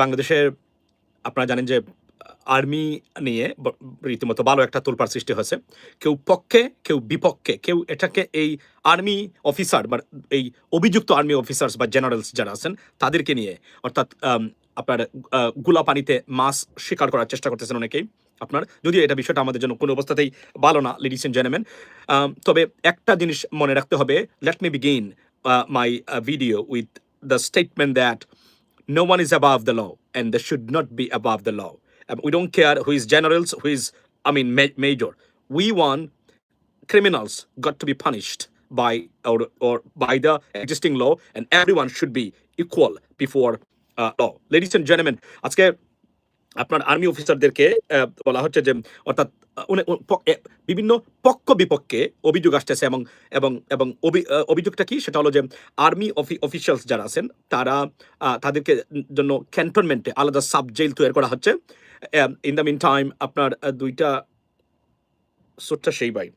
বাংলাদেশের আপনারা জানেন যে আর্মি নিয়ে রীতিমতো ভালো একটা তোলপাড় সৃষ্টি হয়েছে। কেউ পক্ষে, কেউ বিপক্ষে, কেউ এটাকে এই আর্মি অফিসার বা এই অভিযুক্ত আর্মি অফিসার্স বা জেনারেলস যারা আছেন তাদেরকে নিয়ে অর্থাৎ আপনার গুলা পানিতে মাছ শিকার করার চেষ্টা করতেছেন অনেকেই। আপনার যদিও এটা বিষয়টা আমাদের জন্য কোনো অবস্থাতেই ভালো না, লেডিস এন্ড জেন্টলম্যান। তবে একটা জিনিস মনে রাখতে হবে, let me begin my video with the statement that no one is above the law and they should not be above the law. We don't care who is generals, who is, major. We want criminals got to be punished by or by the existing law, and everyone should be equal before law. Ladies and gentlemen, আজকে আপনার army অফিসারদেরকে বলা হচ্ছে যে অর্থাৎ বিভিন্ন পক্ষ বিপক্ষে অভিযোগ আসতেছে এবং এবং এবং অভিযোগটা কি সেটা হলো যে আর্মি অফিসিয়ালস যারা আছেন তারা তাদেরকে জন্য ক্যান্টনমেন্টে আলাদা সাব জেল তৈরি করা হচ্ছে। ইন দ্য মিন টাইম আপনার দুইটা সোটটা সেই ভাই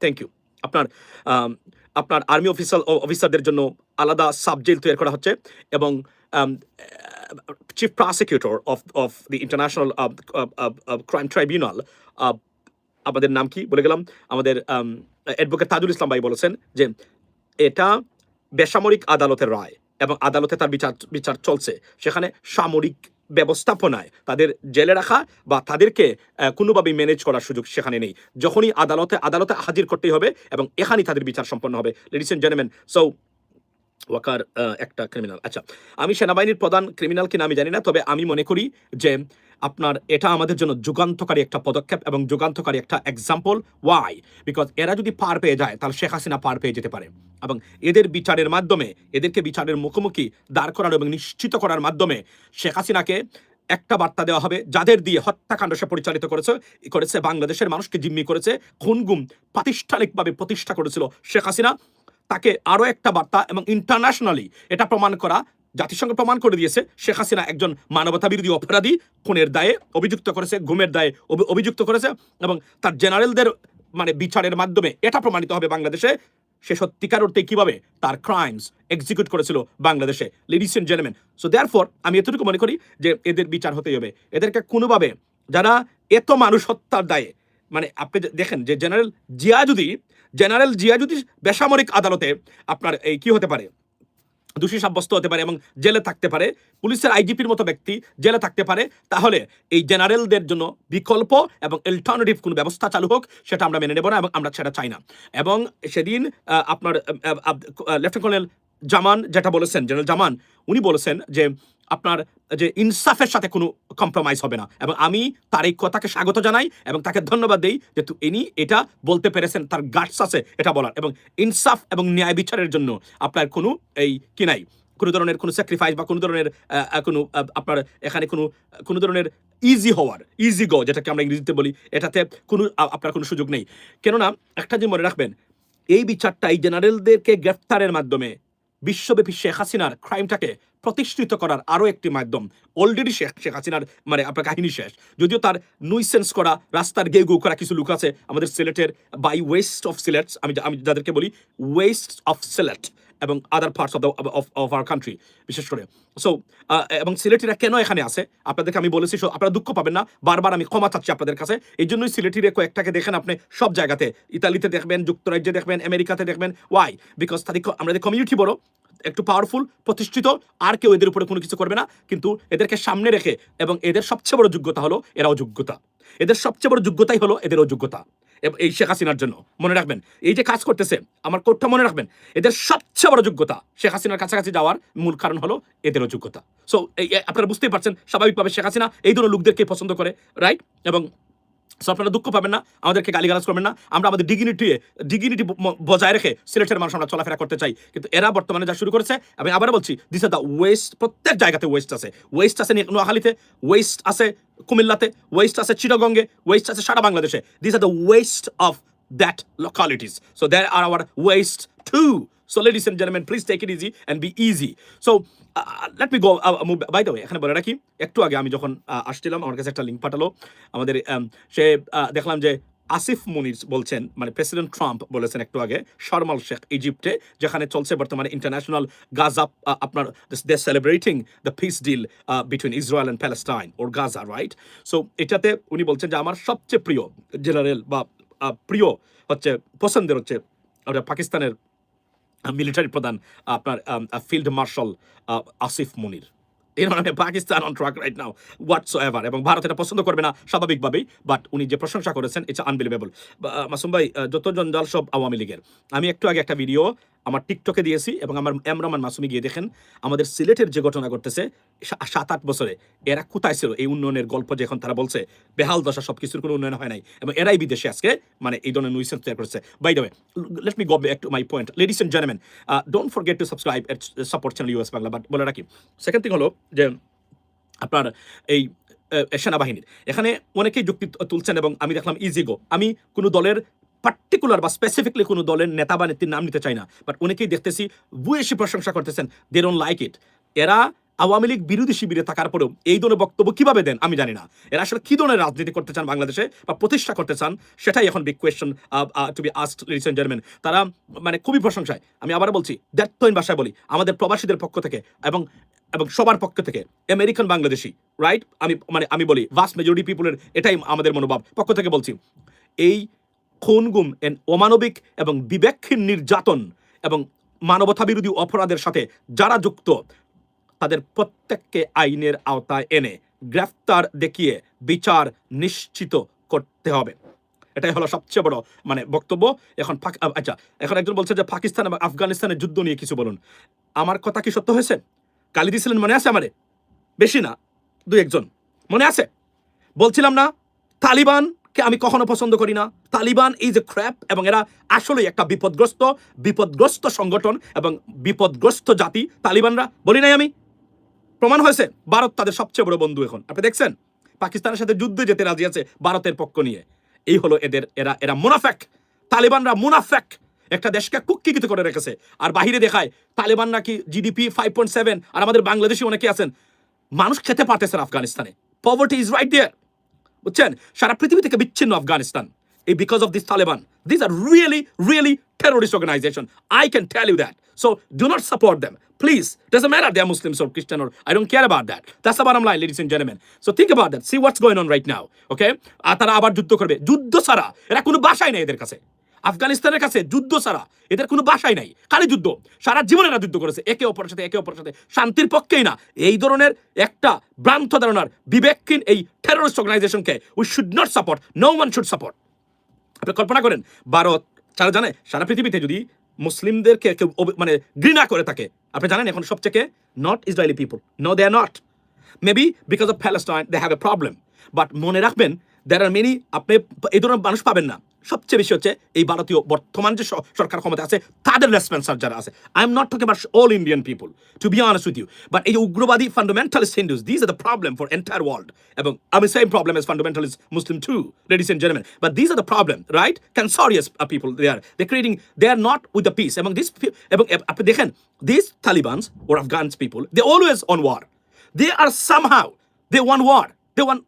থ্যাংক ইউ আপনার আপনার আর্মি অফিসারদের জন্য আলাদা সাব জেল তৈরি করা হচ্ছে এবং chief prosecutor of the international crime tribunal, আমাদের নাম কি বলে গেলাম, আমাদের অ্যাডভোকেট তাজুল ইসলাম ভাই বলেছেন যে এটা বেসামরিক আদালতের রায় এবং আদালতে তার বিচার চলছে, সেখানে সামরিক ব্যবস্থাপনায় তাদের জেলে রাখা বা তাদেরকে কোনোভাবেই ম্যানেজ করার সুযোগ সেখানে নেই। যখনই আদালতে হাজির করতেই হবে এবং এখানেই তাদের বিচার সম্পন্ন হবে। Ladies and gentleman, so Waker একটা ক্রিমিনাল। আচ্ছা, আমি সেনাবাহিনীর প্রধান ক্রিমিনাল কিনা আমি জানি না, তবে আমি মনে করি যে আপনার এটা আমাদের জন্য যুগান্তকারী একটা পদক্ষেপ এবং যুগান্তকারী একটা এক্সাম্পল। ওয়াই? বিকজ এরা যদি পার পেয়ে যায় তাহলে শেখ হাসিনা পার পেয়ে যেতে পারে এবং এদের বিচারের মাধ্যমে এদেরকে বিচারের মুখোমুখি দাঁড় করানো এবং নিশ্চিত করার মাধ্যমে শেখ হাসিনাকে একটা বার্তা দেওয়া হবে, যাদের দিয়ে হত্যাকাণ্ড সে পরিচালিত করেছে বাংলাদেশের মানুষকে জিম্মি করেছে, খুনগুম প্রাতিষ্ঠানিকভাবে প্রতিষ্ঠা করেছিল শেখ হাসিনা, তাকে আরো একটা বার্তা এবং ইন্টারন্যাশনালি এটা প্রমাণ করা, জাতিসংঘ প্রমাণ করে দিয়েছে শেখ হাসিনা একজন মানবতা বিরোধী অপরাধী, খুনের দায়ে অভিযুক্ত করেছে, গুমের দায়ে অভিযুক্ত করেছে এবং তার জেনারেলদের বিচারের মাধ্যমে এটা প্রমাণিত হবে বাংলাদেশে সে সত্যিকার অর্থে কিভাবে তার ক্রাইমস এক্সিকিউট করেছিল বাংলাদেশে। Ladies and gentleman, so therefore আমি এতটুকু মনে করি যে এদের বিচার হতেই হবে। এদেরকে কোনোভাবে যারা এত মানুষ হত্যার দায়ে, আপনি দেখেন যে জেনারেল জিয়া যদি বেসামরিক আদালতে আপনার এই কি হতে পারে, দোষী সাব্যস্ত হতে পারে এবং জেলে থাকতে পারে, পুলিশের আইজিপির মতো ব্যক্তি জেলে থাকতে পারে, তাহলে এই জেনারেলদের জন্য বিকল্প এবং অল্টারনেটিভ কোনো ব্যবস্থা চালু হোক, সেটা আমরা মেনে নেব না এবং আমরা সেটা চাই না। এবং সেদিন আপনার লেফটেন্যান্ট কর্নেল জামান যেটা বলেছেন, জেনারেল জামান, উনি বলেছেন যে আপনার যে ইনসাফের সাথে কোনো কম্প্রোমাইজ হবে না এবং আমি তার এই কথাকে স্বাগত জানাই এবং তাকে ধন্যবাদ দেই যে ইনি এটা বলতে পেরেছেন, তার গাটস আছে এটা বলার। এবং ইনসাফ এবং ন্যায় বিচারের জন্য আপনার কোনো এই কি নাই, কোনো ধরনের কোনো স্যাক্রিফাইস বা কোনো ধরনের কোনো আপনার এখানে কোনো ধরনের ইজি গো যেটাকে আমরা ইংরেজিতে বলি, এটাতে কোনো আপনার কোনো সুযোগ নেই। কেননা একটা যে মনে রাখবেন, এই বিচারটা এই জেনারেলদেরকে গ্রেফতারের মাধ্যমে বিশ্বব্যাপী শেখ হাসিনার ক্রাইমটাকে প্রতিষ্ঠিত করার আরো একটি মাধ্যম। অলরেডি শেখ হাসিনার আপনার কাহিনী শেষ, যদিও তার নুইসেন্স করা, রাস্তার গেউ করা কিছু লোক আছে আমাদের সিলেটের বাই ওয়েস্ট অফ সিলেটস, আমি যাদেরকে বলি ওয়েস্ট অফ সিলেট এবং other parts of our country বিশেষ করে। সো এবং সিলেটিরা কেন এখানে আছে আপনাদেরকে আমি বলেছি, আপনারা দুঃখ পাবেন না, বারবার আমি ক্ষমা চাচ্ছি আপনাদের কাছে। এই জন্যই সিলেটির কয়েকটাকে দেখেন আপনি সব জায়গাতে, ইতালিতে দেখবেন, যুক্তরাজ্যে দেখবেন, আমেরিকাতে দেখবেন। ওয়াই? বিকজ আমাদের কমিউনিটি বড়, একটু পাওয়ারফুল, প্রতিষ্ঠিত, আর কেউ এদের উপরে কোনো কিছু করবে না। কিন্তু এদেরকে সামনে রেখে এবং এদের সবচেয়ে বড় যোগ্যতা হলো এরাও যোগ্যতা, এদের সবচেয়ে বড় যোগ্যতাই হলো এদের অযোগ্যতা। এই শেখ হাসিনার জন্য মনে রাখবেন, এই যে কাজ করতেছে আমার কোর্টটা মনে রাখবেন, এদের সবচেয়ে বড় যোগ্যতা শেখ হাসিনার কাছাকাছি যাওয়ার মূল কারণ হলো এদের অযোগ্যতা। সো আপনারা বুঝতেই পারছেন স্বাভাবিকভাবে শেখ হাসিনা এই ধরনের লোকদেরকে পছন্দ করে, রাইট? এবং আপনারা দুঃখ পাবেন না, আমাদেরকে গালিগালাজ করবেন না, আমরা আমাদের ডিগনিটি বজায় রেখে সিলেটের মানুষ আমরা চলাফেরা করতে চাই। কিন্তু এরা বর্তমানে যা শুরু করেছে, আমি আবার বলছি, দিস আর দ্য ওয়েস্ট। প্রত্যেক জায়গাতে ওয়েস্ট আছে নোয়াখালীতে, ওয়েস্ট আছে কুমিল্লাতে, ওয়েস্ট আছে চিটাগঙ্গে, ওয়েস্ট আছে সারা বাংলাদেশে। This are the waste of that localities, so there are our waste too. So ladies and gentlemen, please take it easy and be easy. So let me go move. By the way, এখানে বলে রাখি, একটু আগে আমি যখন আসছিলাম আমার কাছে একটা লিঙ্ক পাঠালো আমাদের, সে দেখলাম যে আসিফ মুনির বলছেন, মানে প্রেসিডেন্ট ট্রাম্প বলেছেন একটু আগে, শর্ম এল শেখ ইজিপ্টে, যেখানে চলছে বর্তমানে ইন্টারন্যাশনাল গাজা, আপনার they celebrating the peace deal between Israel and Palestine or Gaza, right? So এটাতে উনি বলছেন যে আমার সবচেয়ে প্রিয় জেনারেল বা প্রিয় হচ্ছে, পছন্দের হচ্ছে পাকিস্তানের মিলিটারি প্রধান, আপনার ফিল্ড মার্শাল আসিফ মুনির। এই ধরনের Pakistan on track right now what's ever, এবং ভারত এটা পছন্দ করবে না স্বাভাবিকভাবেই, বাট উনি যে প্রশংসা করেছেন ইটস আনবিলিভেবল। মাসুম ভাই, যত জঞ্জাল সব আওয়ামী লীগের। আমি একটু আগে একটা ভিডিও আমার টিকটকে দিয়েছি, এবং আমার এমরামান মাসুমি গিয়ে দেখেন আমাদের সিলেটের যে ঘটনা ঘটতেছে 7-8 বছরে এরা কোথায় ছিল, এই উন্নয়নের গল্প যে এখন তারা বলছে বেহাল দশা, সব কিছুর কোনো উন্নয়ন হয় নাই, এবং এরাই বিদেশে আজকে মানে এই ধরনের নুইসেন্স তৈরি করছে। By the way, let me go back to my point, ladies and gentleman, don't forget to subscribe at support channel US Bangla. But বলে রাখি, সেকেন্ড থিং হলো যে আপনার এই সেনাবাহিনীর এখানে অনেকেই যুক্তি তুলছেন, এবং আমি দেখলাম ইজিগো, আমি কোনো দলের পার্টিকুলার বা স্পেসিফিকলি কোনো দলের নেতা বা নেত্রীর নাম নিতে চাই না, বাট অনেকেই দেখতেছি ভূয়সী প্রশংসা করতেছেন, দে ডোন্ট লাইক ইট। এরা আওয়ামী লীগ বিরোধী শিবিরে থাকার পরেও এই ধরনের বক্তব্য কিভাবে দেন আমি জানি না। এরা আসলে কি ধরনের রাজনীতি করতে চান বাংলাদেশে বা প্রতিষ্ঠা করতে চান, সেটাই এখন big question to be asked, ladies and gentleman. তারা মানে খুবই প্রশংসায়, আমি আবার বলছি, দ্যাটতহীন ভাষায় বলি, আমাদের প্রবাসীদের পক্ষ থেকে এবং সবার পক্ষ থেকে, আমেরিকান বাংলাদেশি, রাইট, আমি বলি ভাস্ট মেজরিটি পিপুলের এটাই আমাদের মনোভাব, পক্ষ থেকে বলছি, এই খুন গুম অমানবিক এবং বিবেকহীন নির্যাতন এবং মানবতা বিরোধী অপরাধের সাথে যারা যুক্ত, তাদের প্রত্যেককে আইনের আওতায় এনে গ্রেফতার দেখিয়ে বিচার নিশ্চিত করতে হবে। এটাই হলো সবচেয়ে বড় মানে বক্তব্য। এখন আচ্ছা, এখন একজন বলছে যে পাকিস্তান এবং আফগানিস্তানের যুদ্ধ নিয়ে কিছু বলুন। আমার কথা কি সত্য হয়েছে? গালি দিয়েছিলেন মনে আছে আমারে? বেশি না, 2-1 জন মনে আছে? বলছিলাম না তালিবানকে আমি কখনো পছন্দ করি না, তালিবান ইজ এ ক্র্যাপ, এবং এরা আসলেই একটা বিপদগ্রস্ত সংগঠন এবং বিপদগ্রস্ত জাতি তালিবানরা, বলি নাই আমি? প্রমাণ হয়েছে, ভারত তাদের সবচেয়ে বড় বন্ধু। এখন আপনি দেখছেন পাকিস্তানের সাথে যুদ্ধে যেতে রাজি আছে ভারতের পক্ষ নিয়ে। এই হলো এরা মুনাফেক, তালিবানরা মুনাফেক, একটা দেশকে কুক্ষিগত করে রেখেছে, আর বাহিরে দেখায় তালিবান নাকি জিডিপি 5.7, আর আমাদের বাংলাদেশি অনেকে আছেন মানুষ খেতে পারতেছে না আফগানিস্তানে, পভার্টি ইজ রাইট দেয়ার, বুঝছেন? সারা পৃথিবী থেকে বিচ্ছিন্ন আফগানিস্তান এই because of this Taliban. This are really terrorist organization. I can tell you that. So do not support them. Please. Doesn't matter they are Muslims or Christian, or I don't care about that. That's the bottom line, ladies and gentlemen. So think about that. See what's going on right now. Okay? তারা আবার যুদ্ধ করবে। যুদ্ধ ছাড়া এরা কোনো বাসাই নাই এদের কাছে। আফগানিস্তানের কাছে যুদ্ধ ছাড়া এদের কোনো বাসাই নাই, খালি যুদ্ধ। সারা জীবন এরা যুদ্ধ করেছে একে অপরের সাথে শান্তির পক্ষেই না। এই ধরনের একটা ভ্রান্ত ধারণার বিবেকহীন এই টেররিস্ট অর্গানাইজেশনকে we should not support, no one should support. আপনি কল্পনা করেন ভারত সারা জানে সারা পৃথিবীতে যদি মুসলিমদেরকে কেউ মানে ঘৃণা করে থাকে, আপনি জানেন এখন সবচেয়ে not Israeli people, no they are not, maybe because of Palestine they have a problem, but মনে রাখবেন দেয়ার আর মেনি, আপনি এই ধরনের মানুষ পাবেন না। সবচেয়ে বেশি হচ্ছে এই ভারতীয় বর্তমান যে সরকার ক্ষমতা আছে তাদের রেসপন্সার যারা আছে। I am not talking about all Indian people, to be honest with you, but এই যে উগ্রবাদী fundamentalist Hindus, this are the problem for entire world, এবং আমি same problem as fundamentalist Muslim too, ladies and gentleman, but this are the problem, right? Cancerous people they creating, they are not with the peace, এবং this, এবং আপনি দেখেন this talibans or afghans people, they always on war, they are somehow, they won war, they won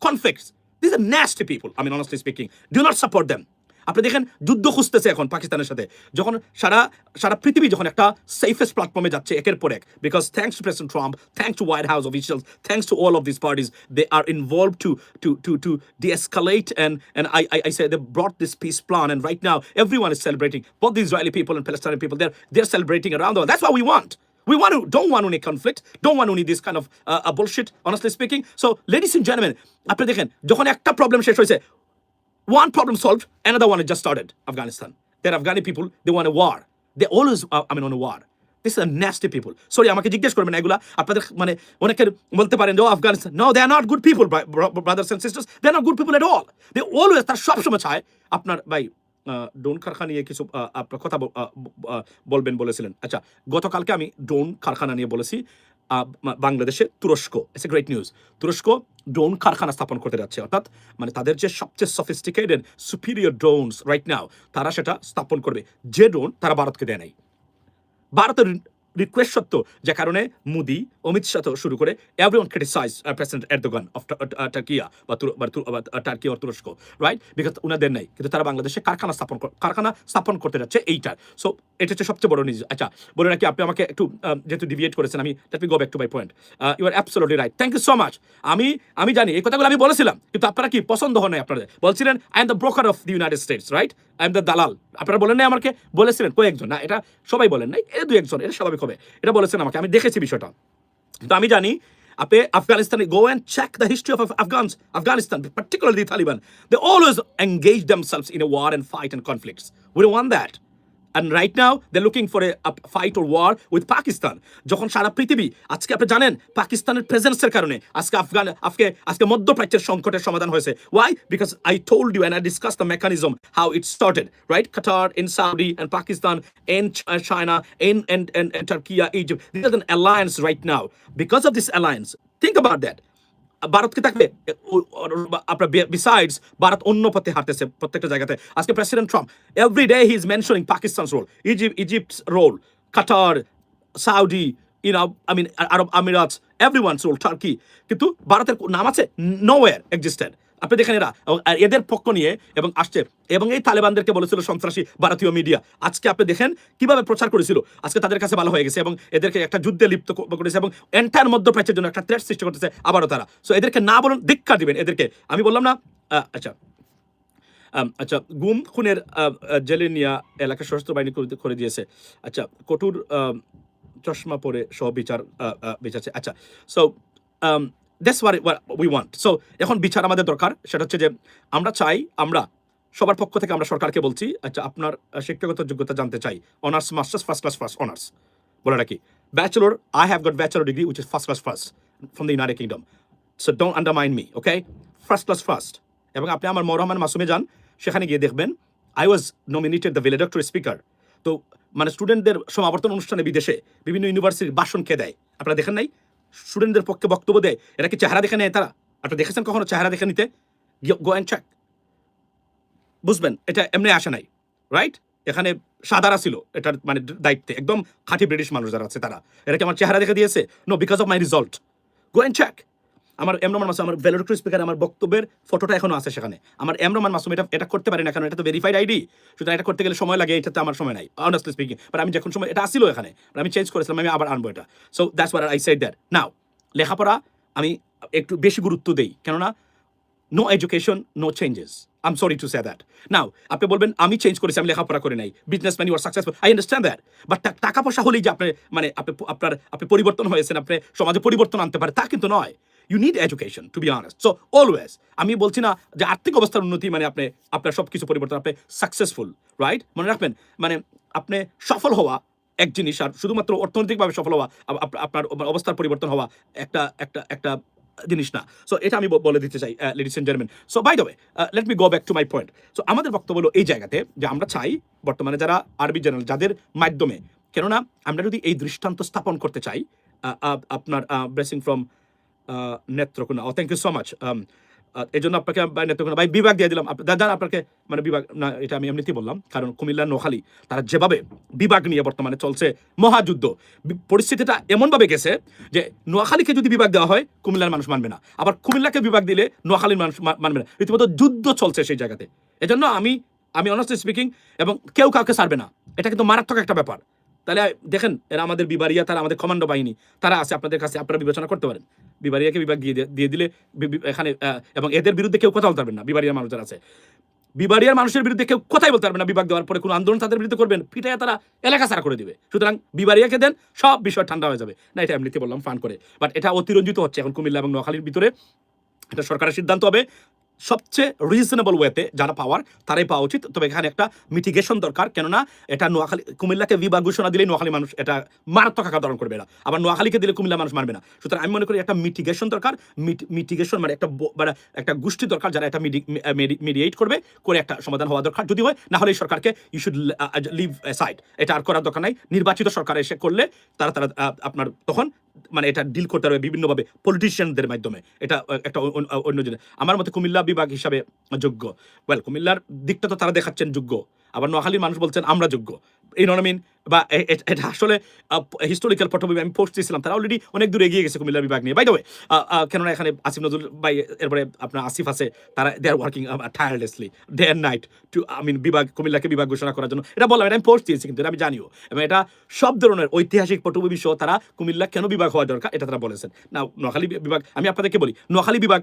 conflicts. These are nasty people. I mean, honestly speaking, do not support them. আপনি দেখেন যুদ্ধ খুঁজতেছে এখন পাকিস্তানের সাথে, যখন সারা পৃথিবী যখন একটা সেফেস্ট প্ল্যাটফর্মে যাচ্ছে একের পর এক, because thanks to President Trump, thanks to White House officials, thanks to all of this parties, they are involved to de-escalate, and I say they brought this peace plan, and right now everyone is celebrating, both the Israeli people and Palestinian people, they're celebrating around the world. That's what we want. We don't want any conflict, don't want any this kind of bullshit, honestly speaking. So, ladies and gentlemen, আপনি দেখেন যখন একটা problem শেষ হয়েছে, one problem solved, another one has just started. Afghanistan. They're Afghani people, they want a war. They always, on a war. This is a nasty people. Sorry, আমাকে জিজ্ঞেস করবেন না এগুলা, আপনাদের মানে অনেকের বলতে পারেন যে Afghanistan, no, they are not good people, brothers and sisters. They are not good people at all. They always, তার সবসময় চায় আপনার ভাই ড্রোন কারখানা নিয়ে কিছু আপনার কথা বলবেন বলেছিলেন। আচ্ছা, গতকালকে আমি ড্রোন কারখানা নিয়ে বলেছি বাংলাদেশে তুরস্ক, ইটস এ গ্রেট নিউজ, তুরস্ক ড্রোন কারখানা স্থাপন করতে যাচ্ছে, অর্থাৎ মানে তাদের যে সবচেয়ে sophisticated superior drones right now তারা সেটা স্থাপন করবে, যে ড্রোন তারা ভারতকে দেয় নাই। ভারতের রিকোয়েস্ট সত্ত্বেও, যে কারণে মোদি, অমিত শাহ শুরু করে everyone criticize president Erdogan of Turkiye বা টার্কি অর তুরস্ক, রাইট? বিকজ উনাদের নেই, কিন্তু তারা বাংলাদেশে কারখানা স্থাপন করতে যাচ্ছে এইটার। সো এটা হচ্ছে সবচেয়ে বড় নিউজ। আচ্ছা, বলে রাখি, আপনি আমাকে একটু যেহেতু ডিভিয়েট করেছেন, আমি let me go back to my point. You are absolutely right, thank you so much. আমি জানি এই কথাগুলো আমি বলেছিলাম, কিন্তু আপনারা কি পছন্দ হয় না আপনাদের? বলছিলেন I am the broker of the United states, right? I am the দালাল। আপনারা বলেন নাই আমাকে? বলেছিলেন কয়েকজন, না এটা সবাই বলেন নাই, এ দুই একজন, এটা স্বাভাবিক হবে, এটা বলেছেন আমাকে, আমি দেখেছি বিষয়টা। কিন্তু আমি জানি আপনি আফগানিস্তানে go and check the history of Afghanistan, particularly the Taliban. They always engage themselves in a war and fight and conflicts. We don't want that. And right now they're looking for a fight or war with Pakistan. যখন সারা পৃথিবী আজকে, আপনি জানেন পাকিস্তানের প্রেজেন্সের কারণে আজকে মধ্যপ্রাচ্যের সংকটের সমাধান হয়েছে। Why? Because I told you and I discussed the mechanism how it started, right? Qatar, in Saudi, and Pakistan, in China, in Turkey, Egypt. This is an alliance right now. Because of this alliance, think about that. ভারতকে থাকবে আপনার besides Bharat অন্য পথে হাঁটতেছে প্রত্যেকটা জায়গাতে। আজকে president Trump every day he is mentioning Pakistan's role, Egypt's role, Qatar, Saudi, I mean Arab Emirates, everyone's role, Turkey, কিন্তু ভারতের নাম আছে নোওয়্যার এক্সিস্টেড। আপনি দেখেন এরা এদের পক্ষ নিয়ে এবং আসছে, এবং এই তালেবানদেরকে বলেছিল সন্ত্রাসী ভারতীয় মিডিয়া। আজকে আপনি দেখেন কিভাবে প্রচার করেছিল, আজকে তাদের কাছে ভালো হয়ে গেছে এবং এদেরকে একটা যুদ্ধে লিপ্ত করেছে এবং এন্টায়ার মধ্যপ্রাচ্যের জন্য একটা থ্রেট সৃষ্টি করতেছে আবারও তারা। সো এদেরকে না বলুন, ধিক্কার দিবেন এদেরকে। আমি বললাম না? আচ্ছা, গুম খুনের জেলেনিয়া এলাকা সশস্ত্র বাহিনী করে দিয়েছে। আচ্ছা, কঠোর চশমা পরে সহ বিচারছে। আচ্ছা, so that's what we want. So এখন বিচার আমাদের দরকার, সেটা হচ্ছে যে আমরা চাই, আমরা সবার পক্ষ থেকে আমরা সরকারকে বলছি, আচ্ছা আপনার শিক্ষাগত যোগ্যতা জানতে চাই, honours, masters, first class first, honours বলে রাখি, bachelor, I have got bachelor degree which is first class first from the United Kingdom. So don't undermine me, okay? First class first. এবং আপনি আমার মরহমান মাসুমে যান, সেখানে গিয়ে দেখবেন I was nominated the valedictory speaker. তো মানে স্টুডেন্টদের সমাবর্তন অনুষ্ঠানে বিদেশে বিভিন্ন ইউনিভার্সিটির ভাষণ কে দেয় আপনারা দেখেন নাই? স্টুডেন্টদের পক্ষে বক্তব্য দেয়, এটা কি চেহারা দেখে নেয় তারা? আপনারা দেখেছেন কখনো চেহারা দেখে নিতে? গো অ্যান্ড চেক, বুঝবেন এটা এমনি আসে নাই, রাইট? এখানে সাদারা ছিল এটার মানে দায়িত্বে, একদম খাঁটি ব্রিটিশ মানুষ যারা আছে তারা। এটা কি আমার চেহারা দেখে দিয়েছে? No, because of my result. Go and check. আমার রহমান মাসুম, আমার ভ্যালেডিক্টরি স্পিকার, আমার বক্তব্যের ফটোটা এখনো আছে সেখানে। আমার রহমান মাসুম এটা করতে পারি না, কারণ এটা তো ভেরিফাইড আইডি, সুতরাং এটা করতে গেলে সময় লাগে, এটাতে আমার সময় নাই, অনেস্টলি স্পিকিং। বাট আমি যখন সময় এটা আসিল এখানে, আমি চেঞ্জ করেছিলাম, আমি আবার আনবো এটা। So that's what I said that. Now লেখাপড়া আমি একটু বেশি গুরুত্ব দেই, কেননা no education no changes. I am sorry to say that. Now আপনি বলবেন আমি চেঞ্জ করেছি, আমি লেখাপড়া করে নাই, businessman you are successful, I understand that. But টাকা পয়সা হলেই যে আপনি মানে আপনি পরিবর্তন হয়েছেন, আপনি সমাজে পরিবর্তন আনতে পারে, তা কিন্তু নয়। You need education to be honest. So always আমি বলছি না যে আর্থিক অবস্থার উন্নতি মানে আপনার সব কিছু পরিবর্তন, আপনি সাকসেসফুল, রাইট? মনে রাখবেন, মানে আপনি সফল হওয়া এক জিনিস, আর শুধুমাত্র অর্থনৈতিকভাবে সফল হওয়া, আপনার অবস্থার পরিবর্তন হওয়া একটা একটা একটা জিনিস না। সো এটা আমি বলে দিতে চাই, ladies and gentleman. So by the way, let me go back to my point. So আমাদের বক্তব্য হলো এই জায়গাতে যে আমরা চাই বর্তমানে যারা আরবি চ্যানেল, যাদের মাধ্যমে, কেননা আমরা যদি এই দৃষ্টান্ত স্থাপন করতে চাই, আপনার blessing from Netrokona, thank you so much. এই জন্য আপনাকে নেত্রকোনা ভাই বিভাগ দিয়ে দিলাম। দাদা আপনাকে মানে বিভাগ না, এটা আমি এমনিতেই বললাম, কারণ কুমিল্লা, নোয়াখালী তারা যেভাবে বিভাগ নিয়ে বর্তমানে চলছে মহাযুদ্ধ, পরিস্থিতিটা এমনভাবে গেছে যে নোয়াখালীকে যদি বিভাগ দেওয়া হয় কুমিল্লার মানুষ মানবে না, আবার কুমিল্লাকে বিভাগ দিলে নোয়াখালীর মানুষ মানবে না। রীতিমতো যুদ্ধ চলছে সেই জায়গাতে। এজন্য আমি অনেস্টলি স্পিকিং, এবং কেউ কাউকে ছাড়বে না, এটা কিন্তু মারাত্মক একটা ব্যাপার। তাহলে দেখেন, এরা আমাদের বিবারিয়া, তারা আমাদের কমান্ডো বাহিনী, তারা আছে আপনাদের কাছে, আপনারা বিবেচনা করতে পারেন। বিবারিয়াকে বিভাগ দিয়ে দিলে এখানে, এবং এদের বিরুদ্ধে কেউ কথা বলতে পারবেন না। বিবারিয়ার মানুষ যারা আছে, বিবারিয়ার মানুষের বিরুদ্ধে কেউ কথাই বলতে পারবে না। বিভাগ দেওয়ার পরে কোনো আন্দোলন তাদের বিরুদ্ধে করবেন, পিটাইয়া তারা এলাকা ছাড়া করে দিবে। সুতরাং বিবারিয়াকে দেন, সব বিষয় ঠান্ডা হয়ে যাবে। না, এটা এমনিতে বললাম ফান করে, বাট এটা অতিরঞ্জিত হচ্ছে এখন কুমিল্লা এবং নোয়াখালীর ভিতরে। এটা সরকারের সিদ্ধান্ত হবে, সবচেয়ে রিজনেবল ওয়েতে যারা পাওয়ার তারাই পাওয়া উচিত। তবে এখানে একটা মিটিগেশন দরকার, কেননা এটা নোয়াখালী, কুমিল্লাকে বিভাগ ঘোষণা দিলেই নোয়াখালী মানুষ এটা মারাত্মক আকার ধারণ করবে না, আবার নোয়াখালীকে দিলে কুমিল্লা মানুষ মানবে না। সুতরাং আমি মনে করি একটা মিটিগেশন দরকার। মিটিগেশন মানে একটা গোষ্ঠী দরকার যারা এটা মিডিয়েট করবে, করে একটা সমাধান হওয়া দরকার। যদি হয়, না হলে এই সরকারকে ইউ শুড লিভ সাইড, এটা আর করার দরকার নাই। নির্বাচিত সরকার এসে করলে তারা আপনার তখন মানে এটা ডিল করতে পারবে বিভিন্নভাবে পলিটিশিয়ানদের মাধ্যমে। এটা একটা অন্য জিনিস। আমার মতে কুমিল্লা বিভাগ হিসাবে যোগ্য। কুমিল্লার দিকটা তো তারা দেখাচ্ছেন যোগ্য, আবার নোয়াখালীর মানুষ বলছেন আমরা যোগ্য। এই নরমিন বা এটা আসলে হিস্টোরিক্যাল পটভূমি আমি পোস্ট দিয়েছিলাম, তারা অলরেডি অনেক দূর এগিয়ে গেছে কুমিল্লা বিভাগ নিয়ে। বাই দ্য ওয়ে, কেননা এখানে আসিফ নজরুল ভাই, এরপরে আপনার আসিফ আছে, তারা they are working tirelessly day and night to বিভাগ, কুমিল্লাকে বিভাগ ঘোষণা করার জন্য। এটা বললাম, এটা আমি পোস্ট দিয়েছি, কিন্তু এটা আমি জানিও, এবং এটা সব ধরনের ঐতিহাসিক পটভূমি সহ তারা কুমিল্লা কেন বিভাগ হওয়া দরকার এটা তারা বলেছেন। না নোয়াখালী বিভাগ, আমি আপনাদেরকে বলি নোয়াখালী বিভাগ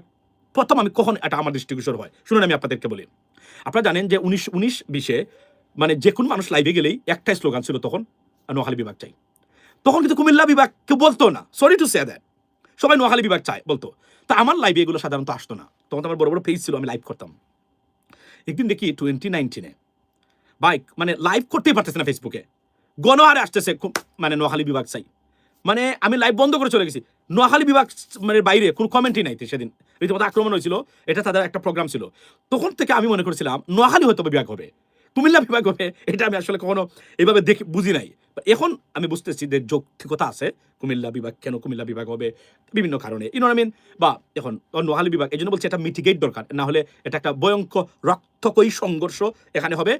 প্রথম আমি কখন এটা আমার দৃষ্টিগোচর হয় শুনুন, আমি আপনাদেরকে বলি। আপনারা জানেন যে 1920 মানে যে কোনো মানুষ লাইভে গেলেই একটাই স্লোগান ছিল তখন, নোয়াখালী বিভাগ চাই। তখন কিন্তু কুমিল্লা বিভাগ কেউ বলতো না, সরি টু সে দ্যাট, সবাই নোয়াখালী বিভাগ চায় বলতো। তা আমার লাইভে এগুলো সাধারণত আসতো না, তখন তো আমার বড় বড় পেজ ছিল, আমি লাইভ করতাম। একদিন দেখি 2019 বাইক মানে লাইভ করতেই পারতেছে না ফেসবুকে, গণহারে আসতেছে মানে নোয়াখালী বিভাগ চাই, মানে আমি লাইভ বন্ধ করে চলে গেছি। নোয়াখালী বিভাগ মানে বাইরে কোনো কমেন্টই নাই সেদিন, রীতিমতো আক্রমণ হয়েছিল, এটা তাদের একটা প্রোগ্রাম ছিল। তখন থেকে আমি মনে করেছিলাম নোয়াখালী হয়তো বিভাগ হবে, কুমিল্লা বিভাগ হবে, এটা আমি আসলে কখনো এভাবে দেখে বুঝি নাই। এখন আমি বুঝতেছি যে যৌক্তিকতা আছে, কুমিল্লা বিভাগ কেন কুমিল্লা বিভাগ হবে, বিভিন্ন কারণে বা এখন নোয়াখালী বিভাগ, এই জন্য বলছি এটা মিটিগেট দরকার, না হলে এটা একটা ভয়ঙ্কর রক্তকয়ী সংঘর্ষ এখানে হবে।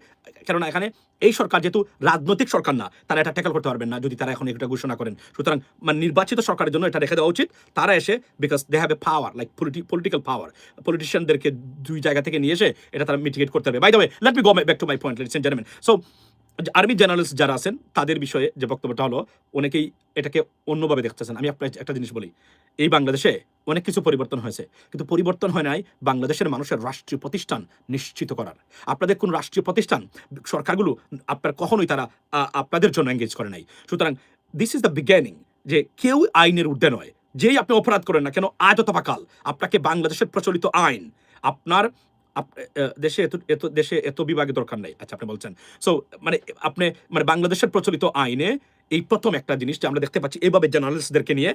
কেননা এখানে এই সরকার যেহেতু রাজনৈতিক সরকার না, তারা এটা ট্যাকল করতে পারবেন না যদি তারা এখন এটা ঘোষণা করেন। সুতরাং মানে নির্বাচিত সরকারের জন্য এটা রেখে দেওয়া উচিত। তারা এসে because they have a power like political power, পলিটিশিয়ানদেরকে দুই জায়গা থেকে নিয়ে এসে এটা তারা মিটিগেট করতে হবে। By the way, let me go back to my point, ladies and gentleman. So army journalist যারা আছেন তাদের বিষয়ে যে বক্তব্যটা হলো, অনেকেই এটাকে অন্যভাবে দেখতেছেন। আমি আপনার একটা জিনিস বলি, এই বাংলাদেশে অনেক কিছু পরিবর্তন হয়েছে, কিন্তু পরিবর্তন হয় নাই বাংলাদেশের মানুষের রাষ্ট্রীয় প্রতিষ্ঠান নিশ্চিত করার। আপনাদের কোন রাষ্ট্রীয় প্রতিষ্ঠান সরকারগুলো আপনার কখনোই তারা আপনাদের জন্য এঙ্গেজ করে নাই। সুতরাং দিস ইজ দ্য বিগিনিং, যে কেউ আইনের ঊর্ধ্বে নয়। যেই আপনি অপরাধ করেন না কেন, আজ অথবা কাল আপনাকে বাংলাদেশের প্রচলিত আইন, আপনার দেশে এত বিভাগের দরকার নাই। আচ্ছা, আপনি বলছেন সো মানে আপনি মানে বাংলাদেশের প্রচলিত আইনে এই প্রথম একটা জিনিস যে আমরা দেখতে পাচ্ছি এইভাবে জার্নালিস্টদেরকে নিয়ে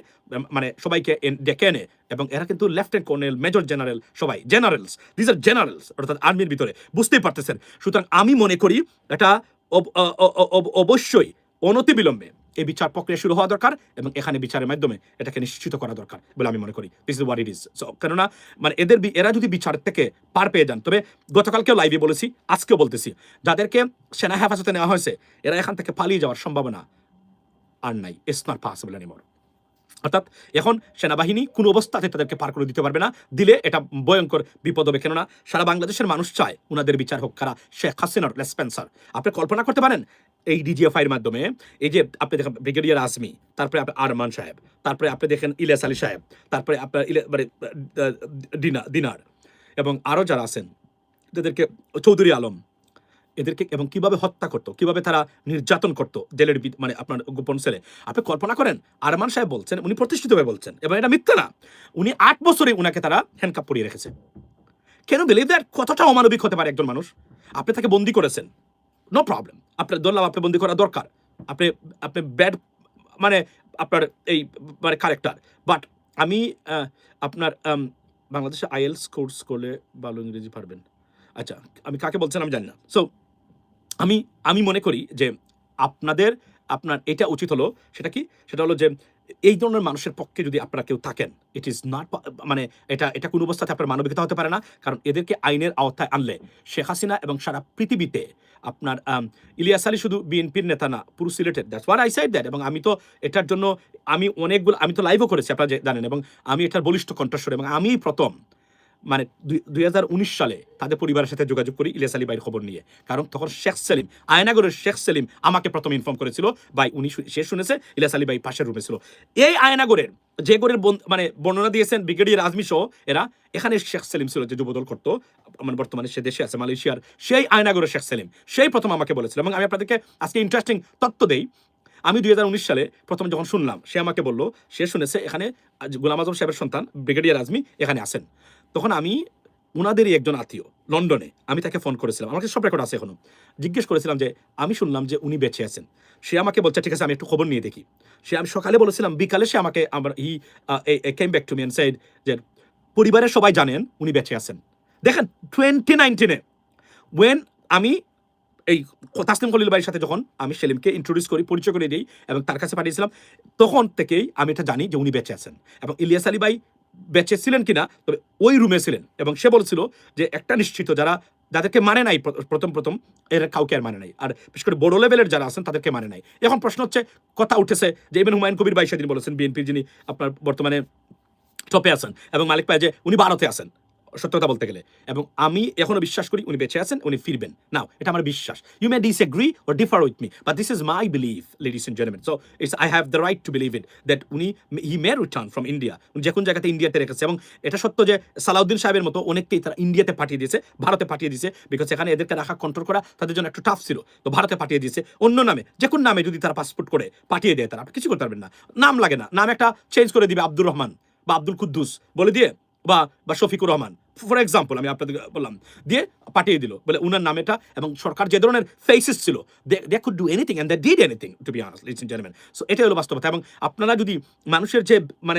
মানে সবাইকে ডেকে এনে, এবং এরা কিন্তু লেফটেন্যান্ট কর্নেল, মেজর জেনারেল, সবাই জেনারেলস, দিস আর জেনারেলস, অর্থাৎ আর্মির ভিতরে, বুঝতেই পারতেছেন। সুতরাং আমি মনে করি এটা অবশ্যই অনতিবিলম্বে এই বিচার প্রক্রিয়া শুরু হওয়া দরকার, এবং এখানে বিচারের মাধ্যমে এটাকে নিশ্চিত করা দরকার বলে আমি মনে করি। This is what it is. So কেননা মানে এরা যদি বিচারের থেকে পার পেয়ে যান, তবে গতকালকেও লাইভে বলেছি, আজকেও বলতেছি, যাদেরকে সেনা হেফাজতে নেওয়া হয়েছে এরা এখান থেকে পালিয়ে যাওয়ার সম্ভাবনা আর নাই। It's not possible anymore. অর্থাৎ এখন সেনাবাহিনী কোনো অবস্থাতে তাদেরকে পার করে দিতে পারবে না, দিলে এটা ভয়ঙ্কর বিপদ হবে। কেননা সারা বাংলাদেশের মানুষ চায় উনাদের বিচার হোক। কারা? শেখ হাসিনার লেসপেন্সার। আপনি কল্পনা করতে পারেন এই ডিজিএফআইয়ের মাধ্যমে, এই যে আপনি দেখেন ব্রিগেডিয়ার আজমি, তারপরে আপনার আরমান সাহেব, তারপরে আপনি দেখেন ইলিয়াস আলী সাহেব, তারপরে আপনার মানে দিনার, এবং আরও যারা আছেন তাদেরকে, চৌধুরী আলম, এদেরকে এবং কিভাবে হত্যা করতো, কিভাবে তারা নির্যাতন করতো জেলের মানে আপনার গোপন সেলে। আপনি কল্পনা করেন, আরমান সাহেব বলছেন, উনি প্রতিষ্ঠিতভাবে বলছেন, এবং এটা মিথ্যা না, উনি 8 বছরে উনাকে তারা হ্যান্ডকাপ পরিয়ে রেখেছে। কেন বিলিভ দ্যাট? কতটা অমানবিক হতে পারে একজন মানুষ? আপনি তাকে বন্দি করেছেন, নো প্রবলেম, আপনার ধরলাম আপনি বন্দি করা দরকার, আপনি ব্যাড মানে আপনার এই মানে ক্যারেক্টার, বাট আমি আপনার বাংলাদেশে আইএলস কোর্স করলে ভালো ইংরেজি পারবেন। আচ্ছা, আমি কাকে বলছেন আমি জানি না। সো আমি মনে করি যে আপনার এটা উচিত হলো, সেটা হলো যে এই ধরনের মানুষের পক্ষে যদি আপনারা কেউ থাকেন, ইট ইজ নট মানে এটা কোনো অবস্থাতে আপনার মানবিকতা হতে পারে না। কারণ এদেরকে আইনের আওতায় আনলে শেখ হাসিনা এবং সারা পৃথিবীতে আপনার ইলিয়াস আলী শুধু বিএনপির নেতা না, পুরো সিলেটেড, that's what I said that. এবং আমি তো এটার জন্য আমি তো লাইভও করেছি, আপনারা জানেন, এবং আমি এটার বলিষ্ঠ কণ্ঠস্বর, এবং আমি প্রথম মানে 2019 সালে তাদের পরিবারের সাথে যোগাযোগ করি ইলিয়াস আলী ভাইয়ের খবর নিয়ে। কারণ তখন শেখ সেলিম, আয়নাগরের শেখ সেলিম আমাকে প্রথম ইনফর্ম করেছিল, ভাই উনি সে শুনেছে ইলিয়াস আলী ভাই পাশের রুমে ছিল। এই আয়নাগরের যে গড়ের মানে বর্ণনা দিয়েছেন ব্রিগেডিয়ার আজমি সহ এরা, এখানে শেখ সেলিম ছিল যে যুবদল করতো, মানে বর্তমানে সে দেশে আছে মালয়েশিয়ার, সেই আয়নাগরের শেখ সেলিম সেই প্রথম আমাকে বলেছিল। এবং আমি আপনাদেরকে আজকে ইন্টারেস্টিং তথ্য দেই, আমি 2019 সালে প্রথম যখন শুনলাম, সে আমাকে বলল সে শুনেছে এখানে গোলাম আজম সাহেবের সন্তান ব্রিগেডিয়ার আজমি এখানে আসেন। তখন আমি ওনাদেরই একজন আত্মীয় লন্ডনে, আমি তাকে ফোন করেছিলাম, আমাকে সব রেকর্ড আছে এখনো, জিজ্ঞেস করেছিলাম যে আমি শুনলাম যে উনি বেঁচে আছেন। সে আমাকে বলছে ঠিক আছে আমি একটু খবর নিয়ে দেখি। আমি সকালে বলেছিলাম, বিকালে সে আমাকে came back to me and said যে পরিবারের সবাই জানেন উনি বেঁচে আছেন। দেখেন 2019 ওয়েন আমি এই তাসলিম খলিল ভাইয়ের সাথে যখন আমি সেলিমকে ইন্ট্রোডিউস করি, পরিচয় করে দিই এবং তার কাছে পাঠিয়েছিলাম, তখন থেকেই আমি এটা জানি যে উনি বেঁচে আছেন। এবং ইলিয়াস আলী ভাই বেঁচে ছিলেন কিনা, তবে ওই রুমে ছিলেন, এবং সে বলছিল যে একটা নিশ্চিত, যারা যাদেরকে মানে নাই প্রথম এরা কাউকে আর মানে নাই, আর বিশেষ করে বড় লেভেলের যারা আছেন তাদেরকে মানে নাই। এখন প্রশ্ন হচ্ছে, কথা উঠেছে যে ইবনে হুমায়ুন কবির ভাই সেদিন বলেছেন, বিএনপির যিনি আপনার বর্তমানে টপে আছেন, এবং মালিক ভাই যে উনি ভারতে আছেন, সত্যতা বলতে গেলে, এবং আমি এখনো বিশ্বাস করি উনি বেঁচে আছেন, উনি ফিরবেন। নাও এটা আমার বিশ্বাস। You may disagree or differ with me, but this is my believe, ladies and gentleman. So it's I have the right to believe it that he may return from India. উনি যে কোন জায়গাতে ইন্ডিয়াতে রেখেছে, এবং এটা সত্য যে সালাউদ্দিন সাহেবের মতো অনেককেই তারা ইন্ডিয়াতে পাঠিয়ে দিয়েছে, ভারতে পাঠিয়ে দিয়েছে, বিকজ এখানে এদেরকে রাখা কন্ট্রোল করা তাদের জন্য একটু টাফ ছিল, তো ভারতে পাঠিয়ে দিয়েছে। অন্য নামে, যে কোন নামে যদি তারা পাসপোর্ট করে পাঠিয়ে দেয়, তারা কিছু করতে পারবেন না, নাম লাগে না, নাম একটা চেঞ্জ করে দিবে, আব্দুর রহমান বা আব্দুল কুদ্দুস বলে দিয়ে, বা শফিকুর রহমান ফর এক্সাম্পল আমি আপনাদের বললাম, দিয়ে পাঠিয়ে দিল বলে উনার নামেটা, এবং সরকার যে ধরনের ফেসেস ছিল, they could do anything and they did anything, to be honest, ladies and gentleman. So এটাই হলো বাস্তবতা। এবং আপনারা যদি মানুষের যে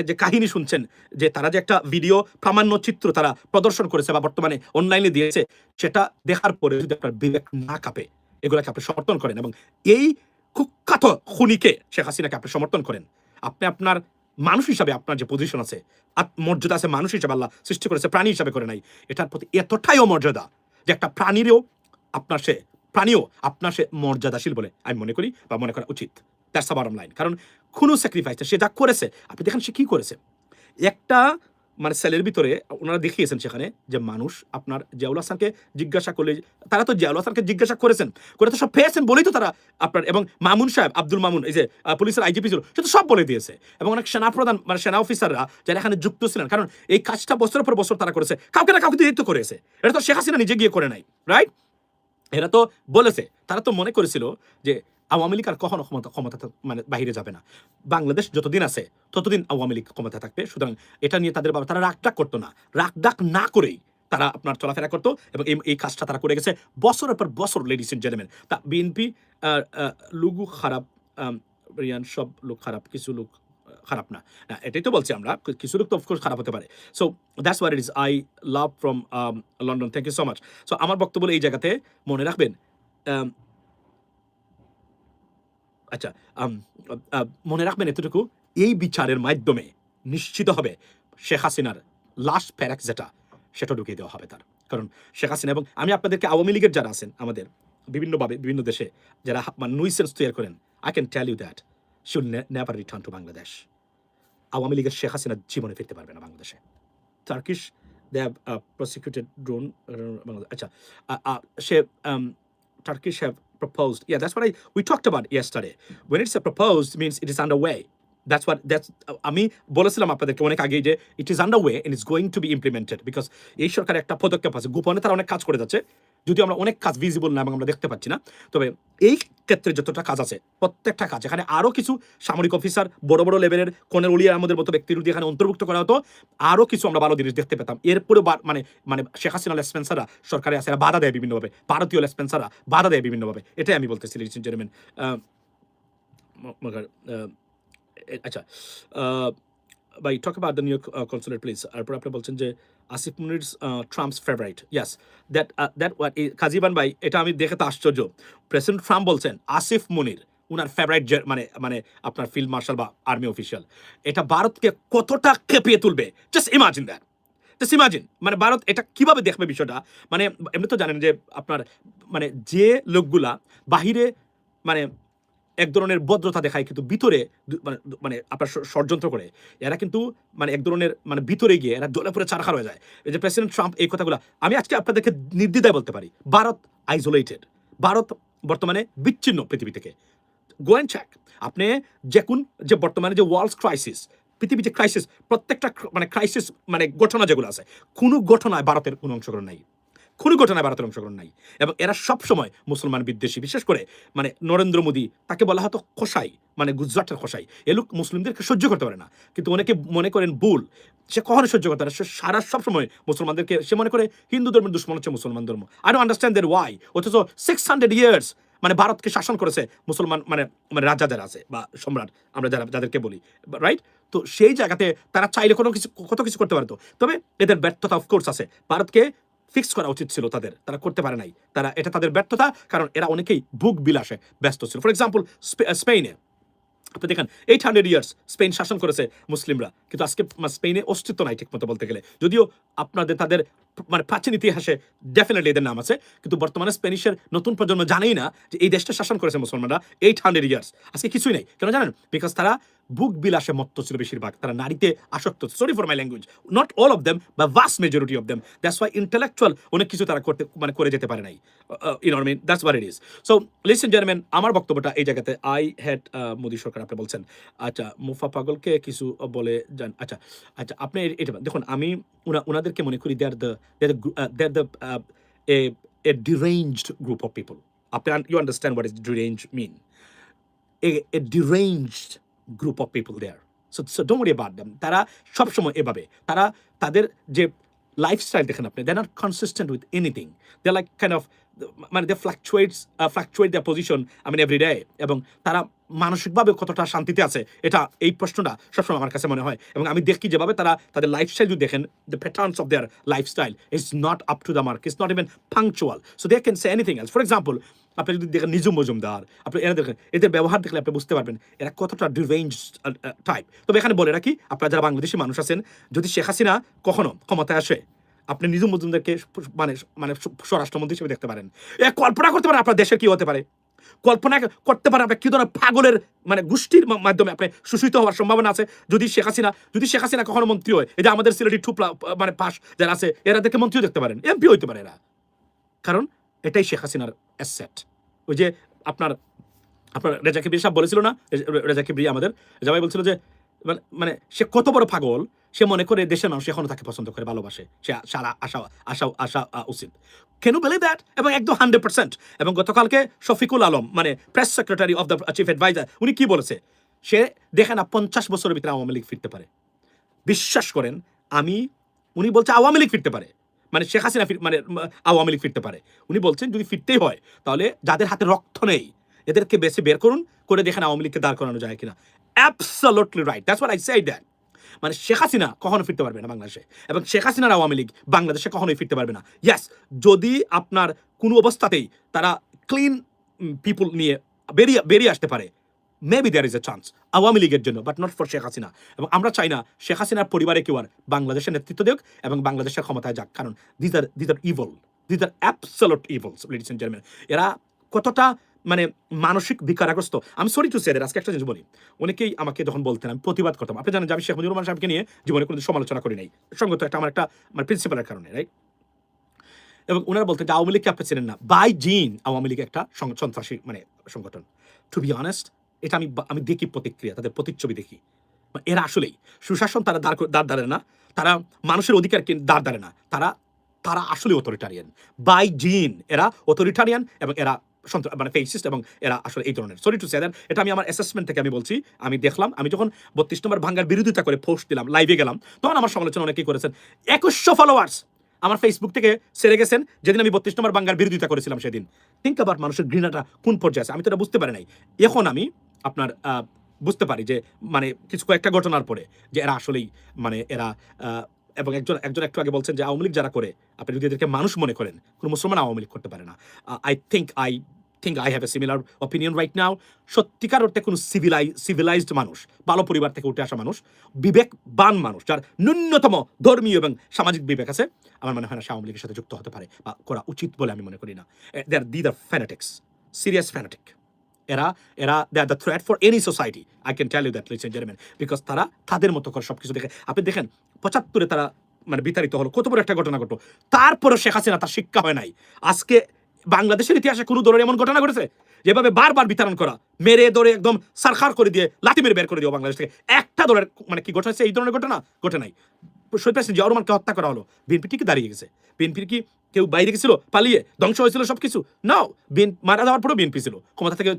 যে কাহিনী শুনছেন, যে তারা যে একটা ভিডিও প্রামাণ্য চিত্র তারা প্রদর্শন করেছে বা বর্তমানে অনলাইনে দিয়েছে, সেটা দেখার পরে যদি আপনার বিবেক না কাঁপে, এগুলাকে আপনি সমর্থন করেন, এবং এই কুখ্যাত খুনিকে শেখ হাসিনাকে আপনি সমর্থন করেন, আপনি আপনার মানুষ হিসাবে আপনার যে পজিশন আছে, মর্যাদা আছে, মানুষ হিসাবে আল্লাহ সৃষ্টি করেছে, প্রাণী হিসাবে করে নাই, এটার প্রতি এতটাই অমর্যাদা যে একটা প্রাণীরও আপনার সে মর্যাদাশীল বলে আমি মনে করি, বা মনে করা উচিত। That's the bottom line. কারণ কোনো স্যাক্রিফাইস সে যা করেছে, আপনি দেখেন সে কি করেছে। একটা সেলের ভিতরে ওনারা দেখিয়েছেন সেখানে যে মানুষ আপনার জিয়াউল হাসানকে জিজ্ঞাসা করলে, তারা তো জিয়াউল হাসানকে জিজ্ঞাসা করেছেন, করে তো সব পেয়েছেন বলেই তো তারা আপনার, এবং মামুন সাহেব, আব্দুল মামুন, এই যে পুলিশের আইজিপি ছিল, সে তো সব বলে দিয়েছে। এবং অনেক সেনাপ্রধান সেনা অফিসাররা যারা এখানে যুক্ত ছিলেন, কারণ এই কাজটা বছরের পর বছর তারা করেছে, কাউকে না কাউকে দিয়ে তো করেছে, এটা তো শেখ হাসিনা নিজে গিয়ে করে নাই, রাইট? এরা তো বলেছে, তারা তো মনে করেছিল যে আওয়ামী লীগ আর কখনো ক্ষমতা বাহিরে যাবে না, বাংলাদেশ যতদিন আছে ততদিন আওয়ামী লীগ ক্ষমতা থাকবে। সুতরাং এটা নিয়ে তারা রাগডাক করতো না, রাগডাক না করেই তারা আপনার চলাফেরা করতো, এবং এই কাজটা তারা করে গেছে বছরের পর বছর, লেডিস এন্ড জেন্টলম্যান। তা বিএনপি লুগু খারাপ, রিয়ান, সব লোক খারাপ, কিছু লোক খারাপ না, এটাই তো বলছি আমরা, কিছু লোক তো অফকোর্স খারাপ হতে পারে। So that's what it is. I love from London, thank you so much. So আমার বক্তব্য এই জায়গাতে মনে রাখবেন, আচ্ছা, মনে রাখবেন এতটুকু, এই বিচারের মাধ্যমে নিশ্চিত হবে শেখ হাসিনার লাস্ট প্যারাক যেটা, সেটা ঢুকিয়ে দেওয়া হবে তার। কারণ শেখ হাসিনা, এবং আমি আপনাদেরকে আওয়ামী লীগের যারা আছেন আমাদের বিভিন্নভাবে বিভিন্ন দেশে যারা নুইসেন্স তৈরি করেন, I can tell you that she will never return to Bangladesh. Awami লীগের শেখ হাসিনা জীবনে ফিরতে পারবে না বাংলাদেশে। Turkish, they have prosecuted drone, আচ্ছা, সে Turkish have proposed. Yeah, that's what we talked about yesterday. When it's a proposed, means it is underway. That's আমি বলেছিলাম আপনাদেরকে অনেক আগে যে it is underway and it's going to be implemented, because এই সরকারের একটা পদক্ষেপ আছে, গোপনে তারা অনেক কাজ করে যাচ্ছে, যদিও আমরা অনেক কাজ ভিজিবল না এবং আমরা দেখতে পাচ্ছি না, তবে এই ক্ষেত্রে যতটা কাজ আছে প্রত্যেকটা কাজ, এখানে আরো কিছু সামরিক অফিসার, বড় বড় লেভেলের কর্নেল উলিয়া আমাদের মতো ব্যক্তির যদি এখানে অন্তর্ভুক্ত করা হতো, আরো কিছু আমরা ভালো জিনিস দেখতে পেতাম। এরপরে মানে শেখ হাসিনা লেসপেন্সাররা সরকারে আছে, এরা বাধা দেয় বিভিন্নভাবে, ভারতীয় লেসপেন্সাররা বাধা দেয় বিভিন্নভাবে, এটাই আমি বলতেছি, লিডস এন্ড জেন্টলম্যান। আচ্ছা, ভাই, talk about the new consulate please. তারপর আপনি বলছেন যে Asif Munir Trump's favourite. Yes, that what কাজিবান ভাই, এটা আমি দেখে তো আশ্চর্য। প্রেসিডেন্ট ট্রাম্প বলছেন আসিফ মুনির উনার ফেভারিট, মানে আপনার ফিল্ড মার্শাল বা আর্মি অফিসিয়াল। এটা ভারতকে কতটা খেপিয়ে তুলবে, just imagine that, just imagine. মানে ভারত এটা কিভাবে দেখবে বিষয়টা। মানে এমনি তো জানেন যে আপনার যে লোকগুলা বাহিরে এক ধরনের ভদ্রতা দেখায়, কিন্তু ভিতরে আপনার ষড়যন্ত্র করে, এরা কিন্তু এক ধরনের ভিতরে গিয়ে এরা দলে পরে চারখার হয়ে যায়। এই যে প্রেসিডেন্ট ট্রাম্প এই কথাগুলো আমি আজকে আপনাদেরকে নির্দ্বিধায় বলতে পারি, ভারত আইসোলেটেড, ভারত বর্তমানে বিচ্ছিন্ন পৃথিবী থেকে। গো অ্যান্ড চেক, আপনি যে বর্তমানে যে ওয়ার্ল্ড ক্রাইসিস, পৃথিবী যে ক্রাইসিস, প্রত্যেকটা ক্রাইসিস ঘটনা যেগুলো আছে, কোনো ঘটনায় ভারতের কোনো অংশগ্রহণ নাই, কোনো ঘটনায় ভারতের অংশগ্রহণ নাই। এবং এরা সবসময় মুসলমান বিদ্বেষী, বিশেষ করে নরেন্দ্র মোদী, তাকে বলা হতো খোসাই, গুজরাটের খোসাই। এ লোক মুসলিমদেরকে সহ্য করতে পারে না, কিন্তু অনেকে মনে করেন ভুল, সে কখনো সহ্য করতে পারে, সে সবসময় মুসলমানদেরকে সে মনে করে হিন্দু ধর্মের দুশ্মন হচ্ছে মুসলমান ধর্ম। I don't understand that why. অথচ 600 years ভারতকে শাসন করেছে মুসলমান রাজা যারা আছে বা সম্রাট আমরা যাদেরকে বলি, রাইট? তো সেই জায়গাতে তারা চাইলে কত কিছু করতে পারতো, তবে এদের ব্যর্থতা অফকোর্স আছে। ভারতকে ফিক্স করা উচিত ছিল তারা করতে পারে নাই, এটা তাদের ব্যর্থতা, কারণ এরা অনেকেই ভোগ বিলাসে ব্যস্ত ছিল। ফর এক্সাম্পল, আপনি দেখেন 800 ইয়ার্স স্পেন শাসন করেছে মুসলিমরা, কিন্তু আজকে স্পেনে অস্তিত্ব নাই ঠিকমতো বলতে গেলে, যদিও আপনাদের তাদের মানে প্রাচীন ইতিহাসে ডেফিনেটলি এদের নাম আছে, কিন্তু বর্তমানে স্পেনিশের নতুন প্রজন্ম জানেই না যে এই দেশটা শাসন করেছে মুসলমানরা 800 ইয়ার্স। আজকে কিছুই নেই, কেন জানেন? বিকজ তারা বুক বিলাসে মত্ত ছিল বেশিরভাগ, তারা নারীতে আসক্ত। Sorry for my language, not all of them বা vast majority of them. That's why intellectual অনেক কিছু তারা করতে মানে করে যেতে পারে নাই। You know I mean, that's what it is. So listen gentleman, আমার বক্তব্যটা এই জায়গাতে আই হ্যাড মোদি সরকার আপনি বলছেন, আচ্ছা মুফা পাগলকে কিছু বলে যান। আচ্ছা আচ্ছা, আপনি এটা দেখুন, আমি ওনাদেরকে মনে করি they are the a deranged group of people. You understand what is deranged mean? A deranged group of people there. So don't worry about them. তারা সবসময় এভাবে, তারা তাদের যে লাইফস্টাইল দেখেন আপনি, they're not consistent with anything. They're like kind of মানে they fluctuate their position I mean every day, এবং তারা মানসিকভাবে কতটা শান্তিতে আছে এটা এই প্রশ্নটা সবসময় আমার কাছে মনে হয়। এবং আমি দেখি যেভাবে তারা তাদের লাইফস্টাইল যদি দেখেন, the patterns of their lifestyle is not up to the mark, it's not even punctual, so they can say anything else. For example, আপনি যদি দেখেন নিজুম মজুমদার, আপনি এরা দেখেন, এদের ব্যবহার দেখলে আপনি বুঝতে পারবেন এরা কতটা deranged টাইপ। তবে এখানে বলে রাখি, আপনারা যারা বাংলাদেশি মানুষ আছেন, যদি শেখ হাসিনা কখনো ক্ষমতায় আসে, আপনি নিজুম মজুমদারকে মানে মানে স্বরাষ্ট্রমন্ত্রী হিসেবে দেখতে পারেন। কল্পনা করতে পারেন আপনার দেশের কি হতে পারে, কল্পনা করতে পারেন আপনার কি ধরনের পাগলের মানে গোষ্ঠীর মাধ্যমে আপনি শোষিত হওয়ার সম্ভাবনা আছে যদি শেখ হাসিনা কখনো মন্ত্রী হয়। এই যে আমাদের সিলেটি টুপলা মানে পাশ যারা আছে, এরা দেখে মন্ত্রীও দেখতে পারেন, এমপি হইতে পারে এরা, কারণ এটাই শেখ হাসিনার অ্যাসেট। ওই যে আপনার রেজা কিবরি সাহেব বলেছিল না, রেজা কিবরি আমাদের রেজা ভাই বলছিল যে মানে সে কত বড় পাগল, সে মনে করে দেশের মানুষ এখনো তাকে পছন্দ করে, ভালোবাসে, সে সারা আশা উচিত। Can you believe that? এবং একদম 100%। এবং গতকালকে শফিকুল আলম মানে press secretary of the chief adviser, উনি কি বলেছে, সে দেখে না 50 বছরের ভিতরে আওয়ামী লীগ ফিরতে পারে। বিশ্বাস করেন, উনি বলছে আওয়ামী লীগ ফিরতে পারে, মানে শেখ হাসিনা মানে আওয়ামী লীগ ফিরতে পারে। উনি বলছেন যদি ফিরতেই হয় তাহলে যাদের হাতে রক্ত নেই এদেরকে বেছে বের করুন, করে দেখেন আওয়ামী লীগকে দাঁড় করানো যায় কিনা। Absolutely right, that's what I said that. মানে শেখ হাসিনা কখনো ফিরতে পারবে না বাংলাদেশে, এবং শেখ হাসিনার আওয়ামী লীগ বাংলাদেশে কখনোই ফিরতে পারবে না। ইয়াস, যদি আপনার কোনো অবস্থাতেই তারা ক্লিন পিপুল নিয়ে বেরিয়ে আসতে পারে, maybe there is a chance Awami লীগের জন্য, but not for Sheikh Hasina. এবং আমরা চাই না শেখ হাসিনার পরিবারে কেউ আর বাংলাদেশের নেতৃত্ব দেখ এবং বাংলাদেশের ক্ষমতায় যাক, কারণ this are evil, this are absolute evils ladies and gentleman. এরা কতটা মানে মানসিক বিকারগ্রস্ত। আমি সরি টু সে দ্যাট, আজকে একটা জিনিস বলি, অনেকেই আমাকে যখন বলতেন আমি প্রতিবাদ করতাম। আপনি জানেন যে আমি শেখ মুজিবুর রহমান সাহেবকে নিয়ে জীবনে কোনো সমালোচনা করি নাই, সঙ্গত একটা আমার একটা মানে প্রিন্সিপালের কারণে, রাইট? এবং ওনারা বলতেন যে আওয়ামী লীগকে আপনি চেনেন না, বাই জিন আওয়ামী লীগ একটা সন্ত্রাসী মানে সংগঠন। টু বি অনেস্ট, এটা আমি দেখি প্রতিক্রিয়া, তাদের প্রতিচ্ছবি দেখি, এরা আসলেই সুশাসন তারা দাঁড় দাঁড়ে না, তারা মানুষের অধিকারকে দাঁড় দাঁড়ে না, তারা আসলে অথরিটারিয়ান বাই জিন, এরা অথরিটারিয়ান এবং এরা মানে ফেসিস্ট, এবং এরা আসলে এই ধরনের। সরি টু সে দ্যাট, এটা আমি আমার অ্যাসেসমেন্ট থেকে আমি বলছি, আমি দেখলাম। আমি যখন 32 নম্বর ভাঙ্গার বিরোধিতা করে পোস্ট দিলাম, লাইভে গেলাম, তখন আমার সমালোচনা অনেকেই করেছেন। 2100 ফলোয়ার্স আমার ফেসবুক থেকে সেরে গেছেন যেদিন আমি 32 নম্বর বাঙ্গার বিরোধিতা করেছিলাম সেদিন। থিঙ্ক অ্যাবাউট মানুষের ঘৃণাটা কোন পর্যায়ে আছে, আমি তো এটা বুঝতে পারি নাই। এখন আমি আপনার বুঝতে পারি যে মানে কয়েকটা ঘটনার পরে যে এরা আসলেই মানে এরা এবং একজন একটু আগে বলছেন যে আওয়ামী লীগ যারা করে, আপনি যদি এদেরকে মানুষ মনে করেন, কোনো মুসলমান আওয়ামী লীগ করতে পারে না। I think I have a similar opinion right now. সত্যিকার অর্থে কোনো সিভিলাইজড মানুষ, ভালো পরিবার থেকে উঠে আসা মানুষ, বিবেকবান মানুষ, যার ন্যূনতম ধর্মীয় এবং সামাজিক বিবেক আছে, আমার মনে হয় না সে আওয়ামী লীগের সাথে যুক্ত হতে পারে বা করা উচিত বলে আমি মনে করি না। These are fanatics, serious fanatic. They are the threat for any society. I can tell you that, ladies and gentlemen, because তারা তাদের মতো করে সবকিছু দেখে। আপনি দেখেন 75-এ তারা মানে বিতাড়িত হলো, কত বড় একটা ঘটনা ঘটলো, তারপরে শেখ হাসিনা তার শিক্ষা হয় নাই। আজকে বাংলাদেশের ইতিহাসে কোনো দলের এমন ঘটনা ঘটেছে যেভাবে বারবার বিতরণ করা, মেরে ধরে একদম সারখার করে দিয়ে লাঠি মেরে বের করে দিও বাংলাদেশ থেকে, একটা দলের মানে কি ঘটেছে এই ধরনের ঘটনা ঘটে নাই। শহীদ প্রেসিডেন্ট জিয়াউর রহমানকে হত্যা করা হলো, বিএনপি ঠিকই দাঁড়িয়ে গেছে। বিএনপির কি কেউ বাইরে গেছিল পালিয়ে, ধ্বংস হয়েছিল সবকিছু? নাও, মারা যাওয়ার পরেও বিএনপি ছিল,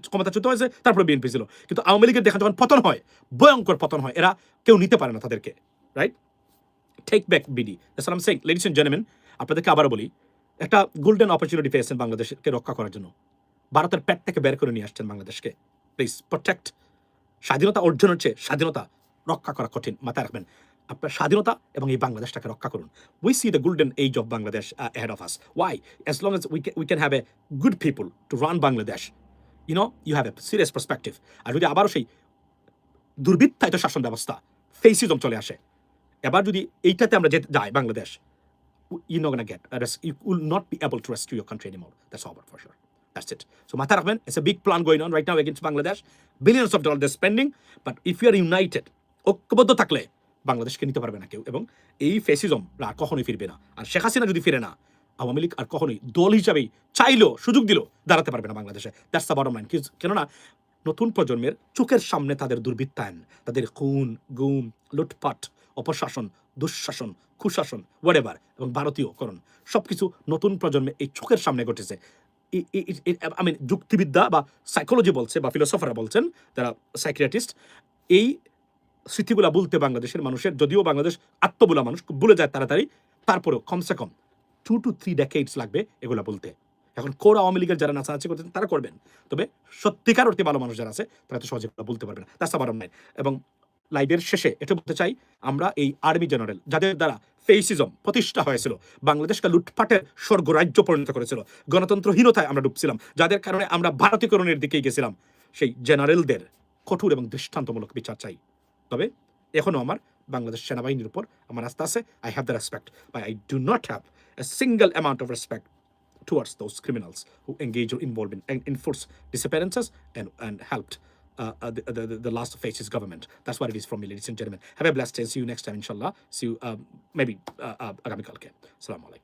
ক্ষমতাচ্যুত হয়েছে, তারপরে বিএনপি ছিল। কিন্তু আওয়ামী লীগের দেখা যখন পতন হয়, ভয়ঙ্কর পতন হয়, এরা কেউ নিতে পারে না তাদেরকে, right? Take back BD, that's what I am saying. Ladies and gentleman, আপনাদেরকে আবারও বলি, একটা গোল্ডেন অপরচুনিটি পেয়েছেন বাংলাদেশকে রক্ষা করার জন্য। ভারতের পেট থেকে বের করে নিয়ে আসছেন বাংলাদেশকে। Please protect. স্বাধীনতা অর্জনের চেয়ে স্বাধীনতা রক্ষা করা কঠিন, মাথায় রাখবেন। আপনার স্বাধীনতা এবং এই বাংলাদেশটাকে রক্ষা করুন। We see the golden age of Bangladesh ahead of us. Why? As long as we can have a good people to run Bangladesh, you have a serious perspective. আর যদি আবারও সেই দুর্বৃত্তায়িত শাসন ব্যবস্থা, ফেসিজম চলে আসে। এবার যদি এইটাতে আমরা যেতে যাই Bangladesh, you're not gonna get you will not be able to rescue your country anymore. That's over for sure. That's it. So মাথায় রাখবেন, it's a big plan going on right now against Bangladesh. Billions of dollars they're spending, but if you are united, ঐক্যবদ্ধ থাকলে বাংলাদেশকে নিতে পারবে না কেউ, এবং এই ফেসিজম আর কখনোই ফিরবে না। আর শেখ হাসিনা যদি ফিরে না, আওয়ামী লীগ আর কখনোই দল হিসাবেই চাইলেও সুযোগ দিলেও দাঁড়াতে পারবে না বাংলাদেশে। That's the bottom line. কেননা নতুন প্রজন্মের চোখের সামনে তাদের দুর্বৃত্তায়ন, তাদের খুন, গুম, লুটপাট, অপশাসন, দুঃশাসন, কুশাসন, হোয়াটএভার, এবং ভারতীয়করণ সবকিছু নতুন প্রজন্মে এই চোখের সামনে ঘটেছে। আমি যুক্তিবিদ্যা বা সাইকোলজি বলছে, বা ফিলোসফাররা বলছেন, যারা সাইকিয়াট্রিস্ট, এই স্মৃতিগুলা বলতে বাংলাদেশের মানুষের, যদিও বাংলাদেশ আত্মবোলা মানুষ, ভুলে যায় তাড়াতাড়ি, তারপরেও কমসে কম 2 to 3 decades লাগবে এগুলা বলতে। এখন কোর আওয়ামী লীগের যারা নাচানাচি করতেন তারা করবেন, তবে সত্যিকার অর্থে ভালো মানুষ যারা আছে তারা তো সহজে বলতে পারবে না। That's the bottom line. এবং লাইভের শেষে এটা বলতে চাই, আমরা এই আর্মি জেনারেল যাদের দ্বারা ফেসিজম প্রতিষ্ঠা হয়েছিল, বাংলাদেশকে লুটপাটের স্বর্গরাজ্য পরিণত করেছিল, গণতন্ত্রহীনতায় আমরা ডুবছিলাম, যাদের কারণে আমরা ভারতীয়করণের দিকেই গেছিলাম, সেই জেনারেলদের কঠোর এবং দৃষ্টান্তমূলক বিচার চাই। তবে এখনো আমার বাংলাদেশ সেনাবাহিনীর উপর আমার আস্থা আছে। I have the respect, but I do not have a single amount of respect towards those criminals who engage or involved in enforced disappearances and helped the last fascist government. That's what it is from me, ladies and gentlemen. Have a blessed day. See you next time, inshallah. See you maybe Agami Kalke. Assalamu alaikum.